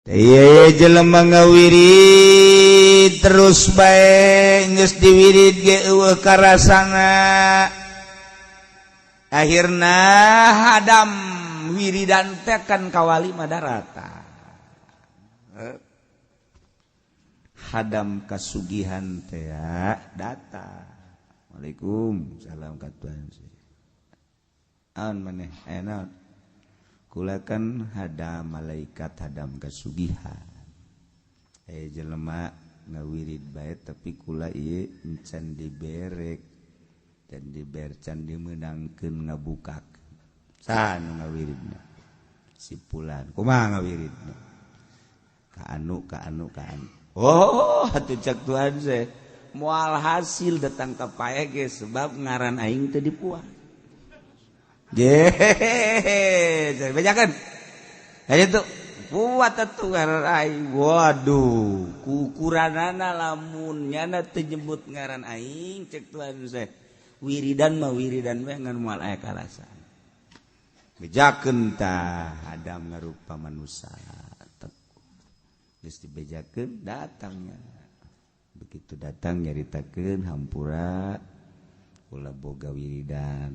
jelema ngawirid terus bae geus diwirid ge eueuh karasana akhirna hadam wiridan teh kan kawali madarata hadam kasugihan teh data. Waalaikumsalam katuan aun maneh enak kulakan hadam malaikat hadam kasugihan jelema ngawirid bae tapi kula ieu encan diberek dan dibercan dimenangkeun ngabukak saha nu ngawiridna si pulan kumaha ngawiridna ka anu oh atuh cak tuan teh moal hasil datang ka pae ge sebab ngaran aing teu dipuas je bejakeun aya tuh kuat atuh ngaran aing waduh ukuranana lamun nyana teu nyebut ngaran aing cek tuan teh wiridan mah wiridan we ngan moal aya kalasan bejakeun tah hadam ngarupa manusia geus dibejakeun datangnya begitu datang nyaritakeun hampura kula boga wiridan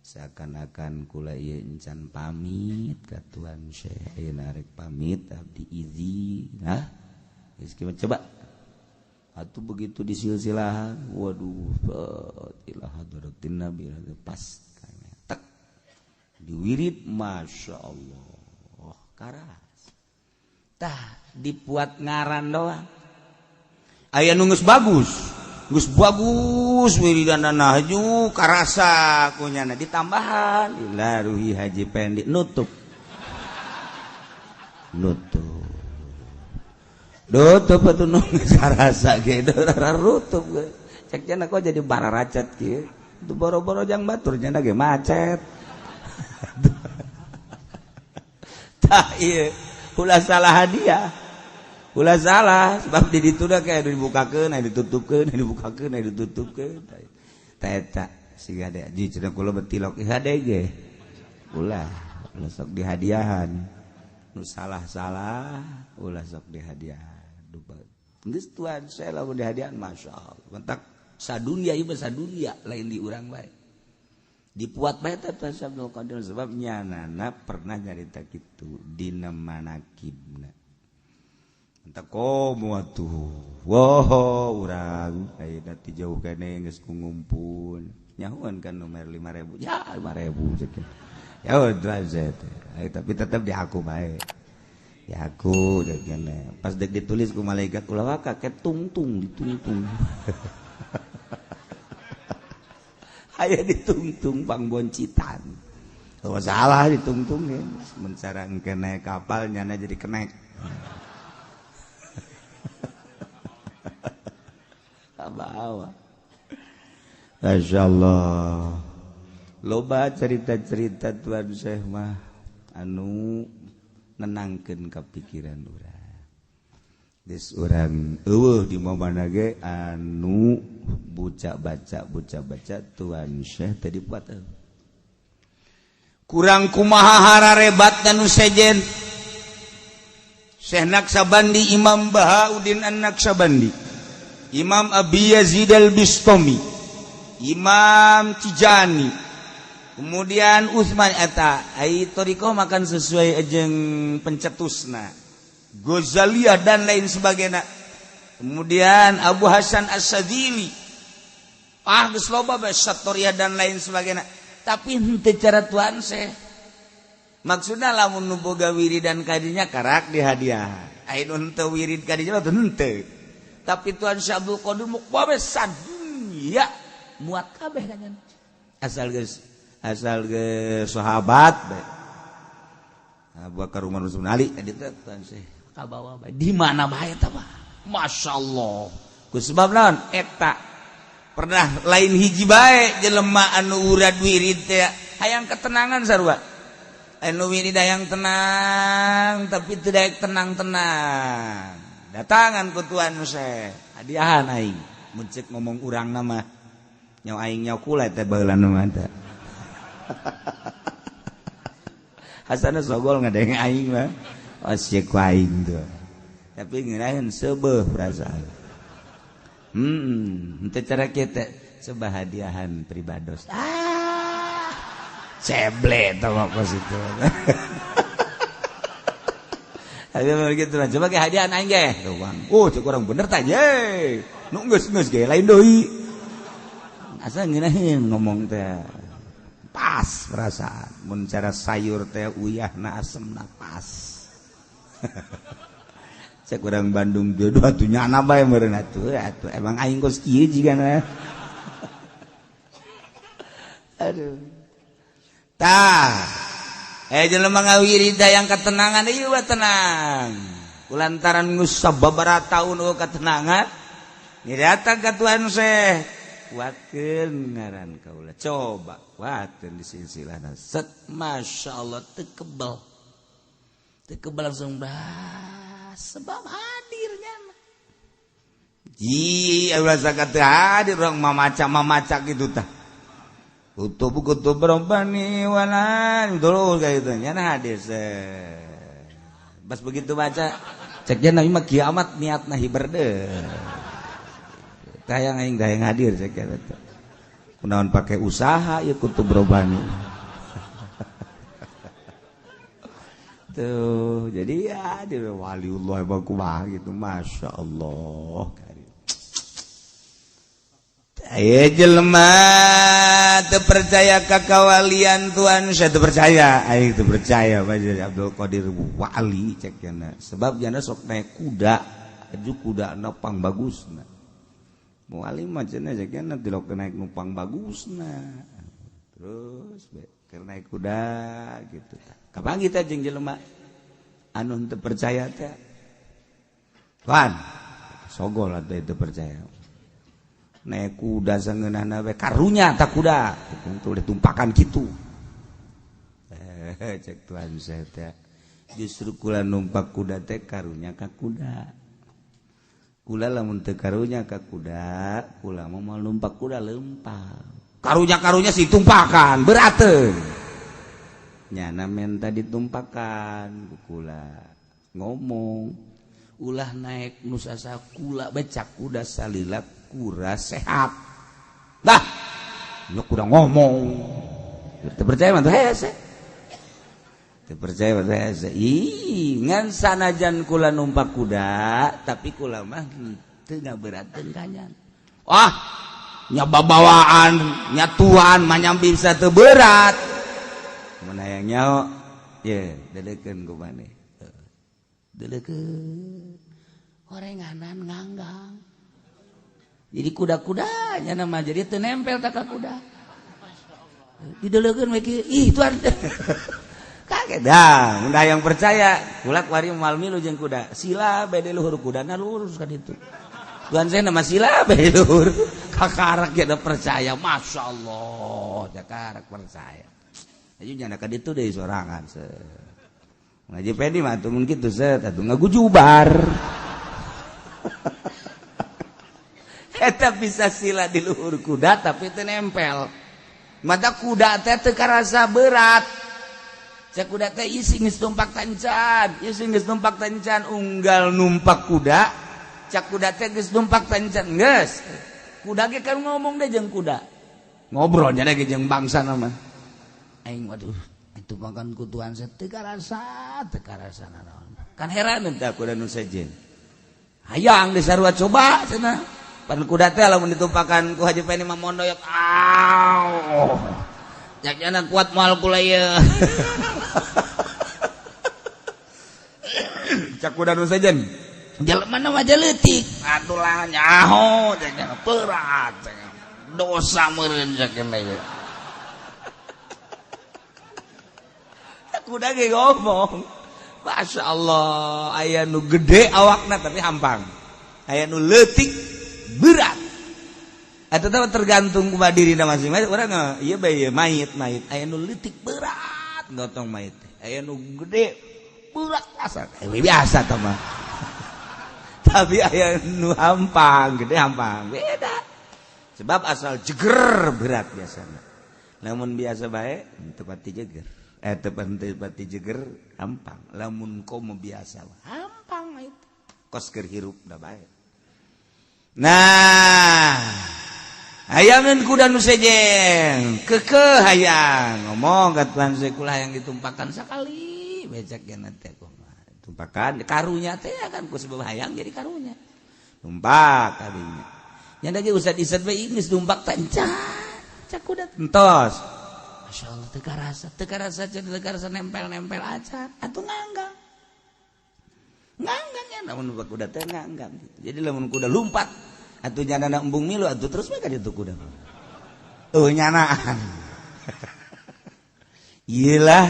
seakan-akan kula ieu encan pamit ka Tuan Syekh ayeuna rek pamit abdi izin geus kieu coba atuh begitu disilsilahan waduh ila hadratin nabi pas tak diwirid masyaallah karas tah dipuat ngaran doang aya nu geus bagus wiridanna nahju karasa kunyana ditambahan ila ruhi haji pendi nutup atuh nu karasa ge rutup cek cenah kok jadi bararacet kieu tu boro-boro jang batur cenah ge macet tah ieu ulah salah hadiah ulah salah sebab di ditu da kayak dibukakeun aya ditutupkeun aya ditutupkeun tah eta siga de di cenah kula betilok hade ge ulah sok dihadiahan nu salah-salah ulah sok dihadiahan geus tuan saya lamun dihadiahan masyaallah mentak sadunya ieu sadunya lain di urang bae dipuat bae teh Tuan Abdul Qadir sebab nyanana pernah nyarita kitu dina manakibna entak komo atuh woh urang ayeuna ti jauh keneh geus ngumpul nyahuan kan nomor 5.000 ya 5.000 cek ya udah tapi tetap di aku bae ya aku cek keneh pas dek ditulis ku malaikat ulah waka ke tungtung ditungtung aya ditungtung pangboncitan oh salah ditungtung ya mencarang kene kapal nyana jadi kenek abawa masyaallah loba cerita-cerita Tuan Syekh mah anu nenangkeun kapikiran urang geus urang eueuh di momana ge anu buca baca Tuan Syekh tadi buat kurang kumaha hararebat dan sejen Syekh Naksabandi Imam Bahauddin An-Naksabandi Imam Abi Yazid Al-Bistami Imam Tijani kemudian Utsman eta ai toriko makan sesuai jeung pencetusna Ghazaliyah dan lain sebagainya kemudian Abu Hasan As-Sadzili geus loba bae Satoriyah dan lain sebagainya tapi henteu cara Tuan Syekh maksudna lamun nu boga wiridan kadinya karak dihadiah aya nu henteu wirid kadinya teh henteu tapi Tuan Syekh Abdul Qadir muk bae sadunya muat kabeh kan asal geus sahabat bae Abu Bakar Umar Utsman Ali eta Tuan Syekh kabawa bae di mana bae eta mah masyaallah ku sebab naon eta pernah lain hiji bae jelema anu urad wirid teh hayang ketenangan sarua anu wirid hayang tenang tapi teu daek tenang-tenang datangan ku Tuan Syekh hadiahan aing mun ceuk ngomong urang mah nyaw aing nyaw kula teh baheula nu mah teh hasana sogol ngadenge aing mah Osyek waing tuh. Tapi ngirain sebeuh perasaan. Ente cara kita coba hadiahan pribados. Ceble tau apa situ. Hadiah gitu lah. Coba ke hadiahan aing ge. Oh, cek orang bener tanya. Nu geus ge lain deui. Asa ngeunaheun ngomong teh. Pas perasaan. Mun cara sayur teh uyahna asemna pas. Cek orang Bandung jodoh atuh nyana bae meureun atuh emang aing kos kieu jigana. Aduh. Tah. Jelema ngawirida yang ketenangan ieu tenang. Kulantaran geus sababaraha taun ketenangan. Ni datang ka Tuhan Syekh. Kuatkeun ngaran kaula. Coba kuatkeun di silsilahna. Set masyaallah teu kebal. Teu kebal langsung sebab hadirnya rasa kata hadir orang mamaca gitu tah kutub robbani walan terus kayak gitu nyana hadir pas begitu baca ceknya nabi mah kiamat niatna hiber deh tayang aing dayang hadir ceknya kunaon pakai usaha ya kutub robbani. Tuh, jadi ya dia waliullah bakumah gitu, masya Allah. Ayo jelema terpercaya kakawalian Tuhan saya terpercaya, ayo terpercaya baca Abdul Qadir wali ceknya. Sebab jana sok naik kuda, aju kuda nopang bagus na. Wali macamnya ceknya tilok naik nupang bagus na. Terus karena naik kuda gitu. Kapan kita jeung jelema anu teu percaya teh? Wan, sogol atuh teu percaya. Naik kuda sangeunahna we karunya tak kuda, tuluy tumpakan kitu. Cek Tuhan saya teh. Justru kula numpak kuda teh karunya ka kuda. Kula lamun teu karunya ka kuda, kula mau numpak kuda leumpang. Karunya si tumpakan berat nyana menta ditumpakan kula ngomong ulah naik nusasa kula becak kuda salila kura sehat dah lu kuda ngomong terpercaya mah hese terpercaya mah hese ngan sanajan kula numpak kuda tapi kula mah teu ngaberateun kanyan nyababawaan nyatuan manyambi bisa teu berat mun hayang nyaho ye deleukeun ku maneh deleukeun horenganan nganggang jadi kuda-kuda nya nama jadi teu nempel ta ka kuda dideleukeun we kieu ih tuan kaget dah mun hayang percaya kula kuari moal milu jeung kuda sila bade luhur kudana lurus ka ditu Tuhan saya nama sila belur kakarak ya percaya masya Allah kakarak percaya aja jangan kan itu deh sorangan ngaji pedi mah tuh mungkin tuh atuh ngagujubar eta bisa sila di luhur kuda tapi teu nempel mata kuda teh teu karasa berat cek kuda teh isi geus numpak tancan unggal numpak kuda cak kuda teh geus numpak tancan geus kuda ge kan ngomong deh jeung kuda ngobrol nya ge jeung bangsana mah aing waduh itu makan ku Tuhan saya teu karasa naon kan heran teh kuda nu sejen hayang disarua coba cenah pan kuda teh lamun ditumpakan ku Haji Peni mah mondoyok jakna kuat moal kula ieu cak kuda nu sejen jelema mah leutik atulah nyaho cenah berat dosa meureun sakena ieu kuda ge ngomong masya Allah aya nu gede awakna tapi hampang aya nu leutik berat eta teh tergantung ku dirina masing-masing urang ieu bae mayit aya nu leutik berat gotong mayit aya nu gede berat biasa tah mah tapi aya nu hampang gede hampang beda sebab asal jeger berat biasanya namun biasa bae teu pati jeger pati jeger gampang lamun komo biasa gampang itu kos keur hirup da bae. Nah hayang kuda nu sejeng kekeh hayang ngomong katuan sekulah yang ditumpakan sakali becak gana teh tumpakan karunya teh kan ku sebab hayang jadi karunya tumpak kadinya nya da ge usah diset we ingis tumpak tancak cak kuda entos masyaallah teu karasa nempel acan atuh nganggang ya namun kuda teh nganggang gitu. Jadi lamun kuda lompat atuh nyana embung milu atuh terus mah ka ditu kuda nyanaan iyalah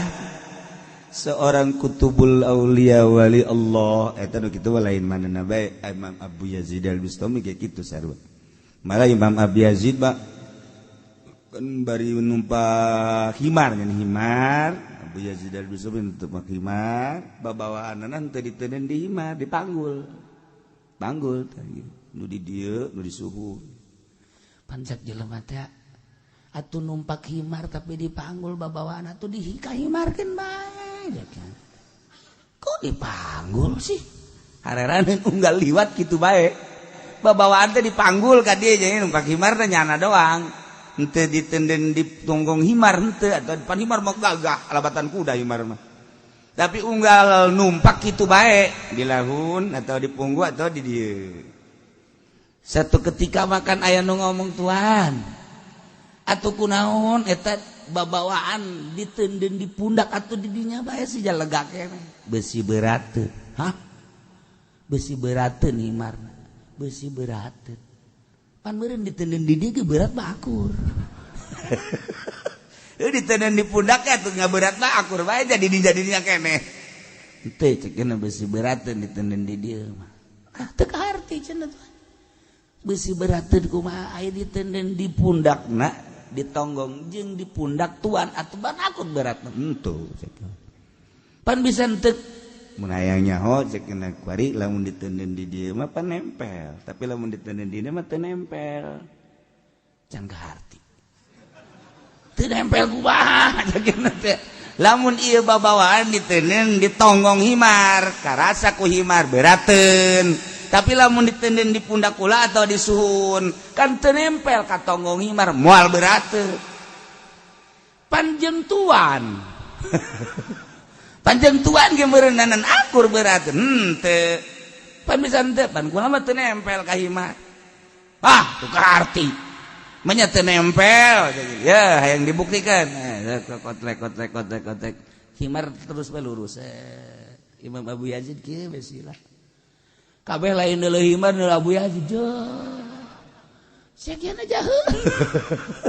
seorang kutubul aulia wali Allah eta nu kitu lain manehna bae Imam Abu Yazid Al-Bustami kayak kitu sarua malah Imam Abu Yazid kan bari numpak himar nyan himar Abu Yazid Al-Bustami numpak himar babawaanna teu diteuneun di himar dipanggul nu di dieu nu di suhu pancak jelema teh atuh numpak himar tapi dipanggul babawaanna tuh dihimarkeun bae kok dipanggul sih hareraneun unggal liwat kitu bae babawaan teh dipanggul ka dieu jadi numpak himar teh nyana doang henteu ditenden di tunggong himar henteu atau depan himar mah gagah alabatan kuda himar mah tapi unggal numpak kitu bae di lahun atau di punggu atau di dieu satu ketika makan aya nu ngomong tuan atuh kunaon eta babawaan ditenden di pundak atuh di dinya bae si jalega keneh besi berat teu hah besi berat teu himar besi berat teu pan meureun ditenden di dieu ge berat bakur ditenden di pundak atuh ngaberat bakur bae jadi dinya keneh teu cekeuna besi berat teu ditenden di dieu mah teu kaharti cenah tuh besi berat teu kumaha aya ditenden di pundakna ditonggong jeung di pundak tuan atuh banakur berat henteu pan bisa henteu mun hayang nyaho cekeuna kuari lamun diteuneun di dieu mah pan nempel tapi lamun diteuneun di dieu mah teu nempel can kaharti teu nempel kumaha cekeuna teh lamun ieu babawaan diteuneun ditonggong himar karasa ku himar berateun tapi lamun ditenden di pundak kula atau di suhun kan teu nempel ka tonggong himar moal berat teu panjang tuan panjang tuan ge meureunanan akur berat henteu pan bisa henteu pan kula mah teu nempel ka himar teu kaharti manya teu nempel ya hayang dibuktikan kotlek himar terus bae lurus Imam Abu Yazid kieu besilah kabeh lain deuleuh himar deuleuh Abu Yazid sakian aja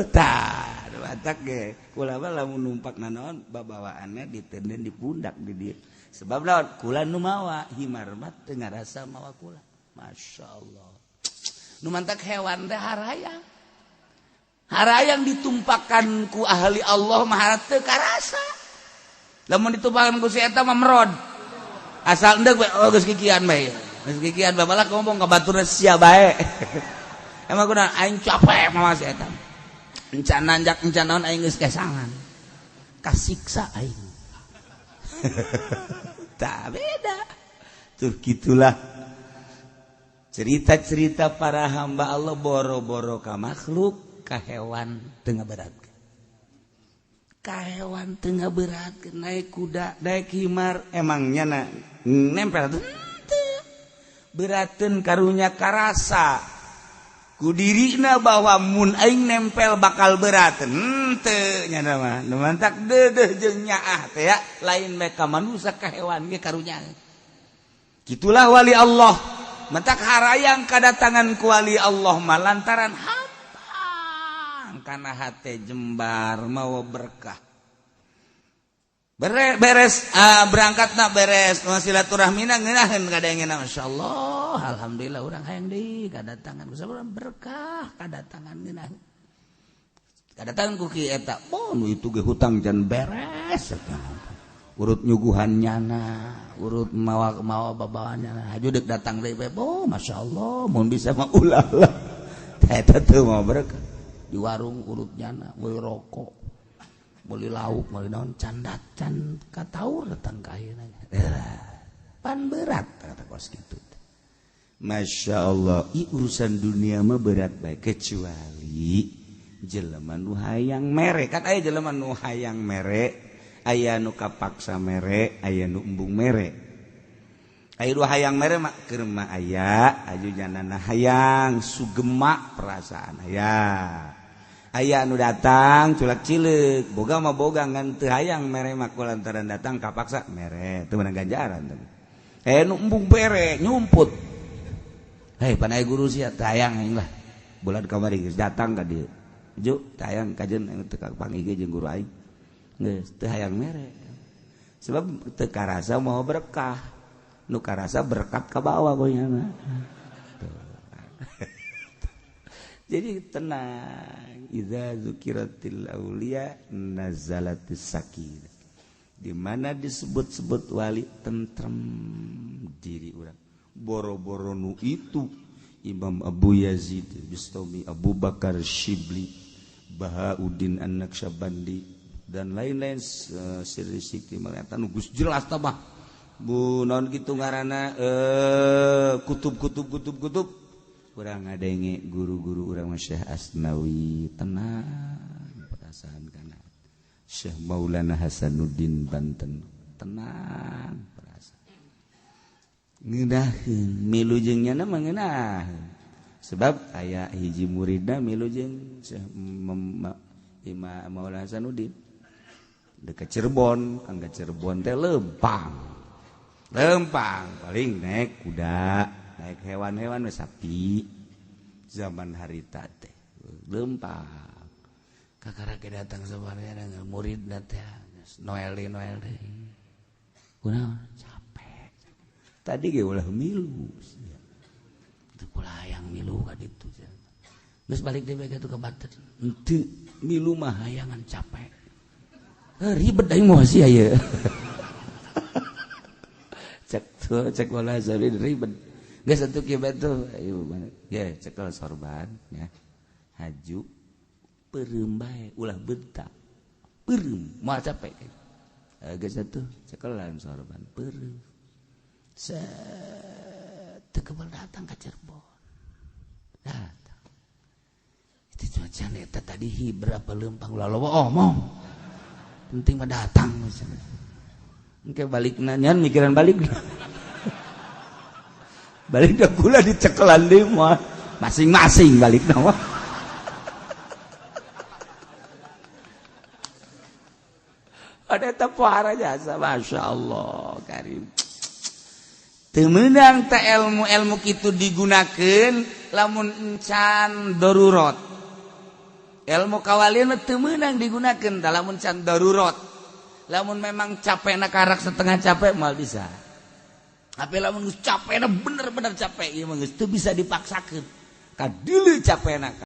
tah batak ge kula mah lamun numpak naon babawaanna ditenden di pundak di dieu sebab naon kula nu mawa himar mah teu ngarasa mawa kula masyaallah nu mantak hewan teh harayang ditumpakan ku ahli Allah mah teu karasa lamun ditumpakan ku si eta mah merod asal endeg geus kikian bae kikian babalak ngomong ka baturna sia bae emang kunaon aing capek mah si eta encan nanjak encan naon aing geus kesangan kasiksa aing tah beda tuh gitulah cerita-cerita para hamba Allah boro-boro ka makhluk ka hewan teu ngaberatkeun ka hewan teu ngaberatkeun naik kuda naik himar emangnya nempel berateun karunya karasa ku dirina bahwa mun aing nempel bakal berateun henteu nya mah nu mantak deudeuh jeung nyaah teh ya lain mereka manusia ka hewan ge karunya gitulah wali Allah mantak harayang kadatangan ku wali Allah mah lantaran hampang kana hate jembar mawa berkah beres berangkatna beres silaturahmina ngeunaheun kadengena masyaallah alhamdulillah urang hayang deui kadatangan kusabab berkah kadatangan ngeunaheun kadatangan ku kieu eta nu itu ge hutang can beres urut nyuguhan nyana urut mawa babawaan nyana haju deuk datang deui bae masyaallah mun bisa mah ulah eta teu mah berkah di warung urut nyana we rokok boleh lauk boleh naon candat can kataur datang ka ayeuna pan berat kata kos kitu. Masya Allah urusan dunia mah berat baik kecuali jelema nu hayang mere kan aya jelema nu hayang mere aya nu kapaksa mere aya nu embung mere aya nu hayang mere mah keur mah aya aju janana hayang sugema perasaan aya anu datang culak cileuk boga mah boga ngan teu hayang mere mah kulantaran datang kapaksa mere teu meunang ganjaran nu embung bere nyumput pan aya guru sia teu hayang aing lah bulan kamari geus datang ka dieu ju teu hayang kajeun teu pangige jeung guru aing geus teu hayang mere sebab teu karasa moal berkah nu karasa berkat ka bawah boyana jadi tenang idza zukiratil auliya nazalatis sakinah di mana disebut-sebut wali tentrem diri urang boro-boro nu itu Imam Abu Yazid Bistami Abu Bakar Shibli Bahauddin An-Naqsyabandi dan lain-lain siri sikti maleta nu geus jelas tah mah bu naon kitu ngaranna kutub urang ngadenge guru-guru urang Syekh Asnawi tenang perasaan kana Syekh Maulana Hasanuddin Banten tenang perasaan ngeunaheun milu jeung nya mah ngeunaheun sebab aya hiji muridna milu jeung Syekh Imam Maulana Hasanuddin dekat Cirebon angga Cirebon teh lempang paling naik kuda naik hewan-hewan sapi zaman harita teh lempang kakara ke datang sabarnya murid teh Noel deh kunaon capek tadi ge ulah milu teu kulah hayang milu ka ditu geus balik deui ka ka Banten henteu milu mah hayangan capek ribet aing moal sia ieu cek wala zarin ribet geus atuh kieu betul ayo ya cekel sorban ya haju peureum bae ulah bentak peureum moal capek geus atuh cekelan sorban peureum teu keubal datang ka Cirebon datang itu cuaca eta tadi berapa lempang ulah loba omong penting mah datang engke balikna nyan mikiran balik balik dah gula dicekelan deui mah masing-masing balikna mah ada teh pohara jasa masyaallah karim teu meunang teh ilmu kitu digunakeun lamun encan darurat ilmu kawalian teu meunang digunakeun da lamun can darurat lamun memang capekna karak setengah capek mal bisa tapi lamun geus capekna bener-bener capek ieu mah geus teu bisa dipaksakeun ka deuleu capekna